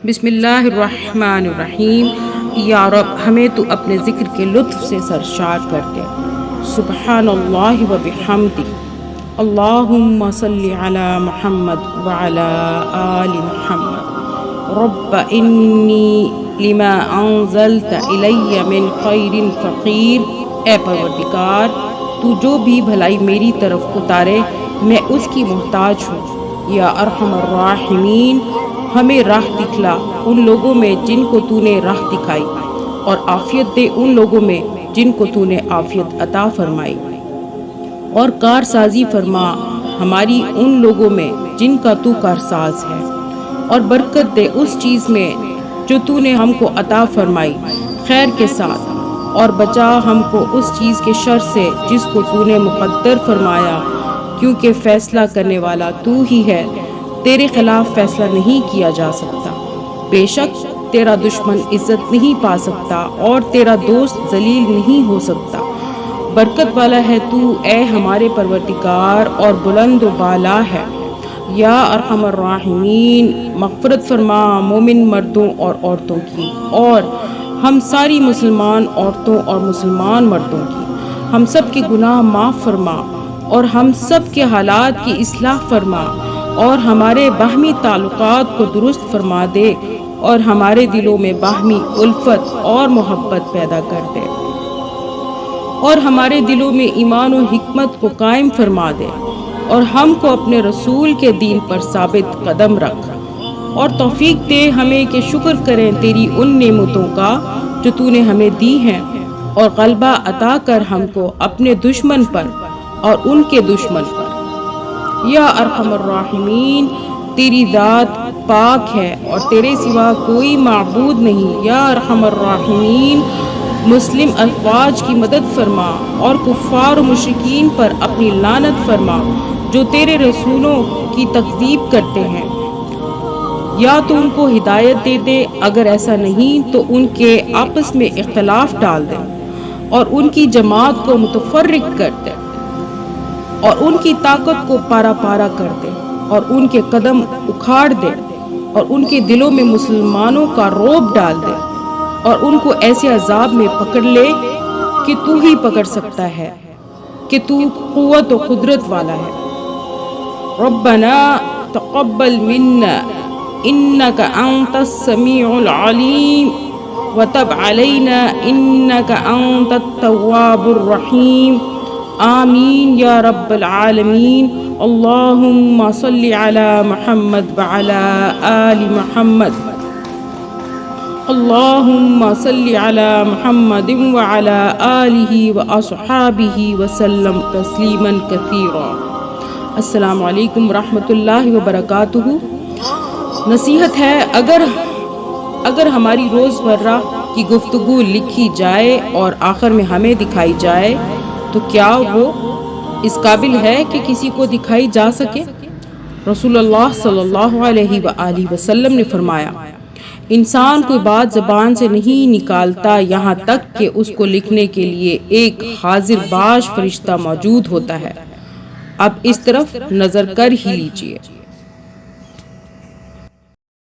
بسم اللہ الرحمن الرحیم۔ یا رب ہمیں تو اپنے ذکر کے لطف سے سرشار کر دے۔ سبحان اللہ و بحمدہ، اللہم صلی علی محمد وعلی آل محمد۔ رب انی لما انزلت الی من خیر فقیر۔ اے پروردگار، تو جو بھی بھلائی میری طرف اتارے میں اس کی محتاج ہوں۔ یا ارحم الراحمین، ہمیں راہ دکھلا ان لوگوں میں جن کو تو نے راہ دکھائی، اور عافیت دے ان لوگوں میں جن کو تو نے عافیت عطا فرمائی، اور کارسازی فرما ہماری ان لوگوں میں جن کا تو کارساز ہے، اور برکت دے اس چیز میں جو تو نے ہم کو عطا فرمائی خیر کے ساتھ، اور بچا ہم کو اس چیز کے شر سے جس کو تو نے مقدر فرمایا، کیونکہ فیصلہ کرنے والا تو ہی ہے، تیرے خلاف فیصلہ نہیں کیا جا سکتا۔ بے شک تیرا دشمن عزت نہیں پا سکتا اور تیرا دوست ذلیل نہیں ہو سکتا۔ برکت والا ہے تو اے ہمارے پروردگار، اور بلند و بالا ہے۔ یا ارحم الراحمین، مغفرت فرما مومن مردوں اور عورتوں کی، اور ہم ساری مسلمان عورتوں اور مسلمان مردوں کی۔ ہم سب کے گناہ معاف فرما، اور ہم سب کے حالات کی اصلاح فرما، اور ہمارے باہمی تعلقات کو درست فرما دے، اور ہمارے دلوں میں باہمی الفت اور محبت پیدا کر دے، اور ہمارے دلوں میں ایمان و حکمت کو قائم فرما دے، اور ہم کو اپنے رسول کے دین پر ثابت قدم رکھ، اور توفیق دے ہمیں کہ شکر کریں تیری ان نعمتوں کا جو تو نے ہمیں دی ہیں، اور غلبہ عطا کر ہم کو اپنے دشمن پر اور ان کے دشمن پر۔ یا ارحم الراحمین، تیری ذات پاک ہے اور تیرے سوا کوئی معبود نہیں۔ یا ارحم الراحمین، مسلم افواج کی مدد فرما، اور کفار و مشرکین پر اپنی لعنت فرما جو تیرے رسولوں کی تکذیب کرتے ہیں۔ یا تو ان کو ہدایت دے دے، اگر ایسا نہیں تو ان کے آپس میں اختلاف ڈال دے، اور ان کی جماعت کو متفرق کر دے، اور ان کی طاقت کو پارا پارا کر دے، اور ان کے قدم اکھاڑ دے، اور ان کے دلوں میں مسلمانوں کا رعب ڈال دے، اور ان کو ایسے عذاب میں پکڑ لے کہ تو ہی پکڑ سکتا ہے، کہ تو قوت و قدرت والا ہے۔ ربنا تقبل منا انک انت السمیع العلیم وتب علینا انک انت التواب الرحیم۔ آمین یا رب العالمین۔ اللہم صلی علی محمد وعلی آل محمد۔ اللہم صلی علی محمد وعلی آلہ واصحابہ وسلم تسلیما کثیرا۔ السلام علیکم ورحمۃ اللہ وبرکاتہ۔ نصیحت ہے، اگر ہماری روزمرہ کی گفتگو لکھی جائے اور آخر میں ہمیں دکھائی جائے تو کیا وہ اس قابل ہے کہ کسی کو دکھائی جا سکے؟ رسول اللہ صلی اللہ علیہ وآلہ وسلم نے فرمایا، انسان کوئی بات زبان سے نہیں نکالتا یہاں تک کہ اس کو لکھنے کے لیے ایک حاضر باش فرشتہ موجود ہوتا ہے۔ اب اس طرف نظر کر ہی لیجئے۔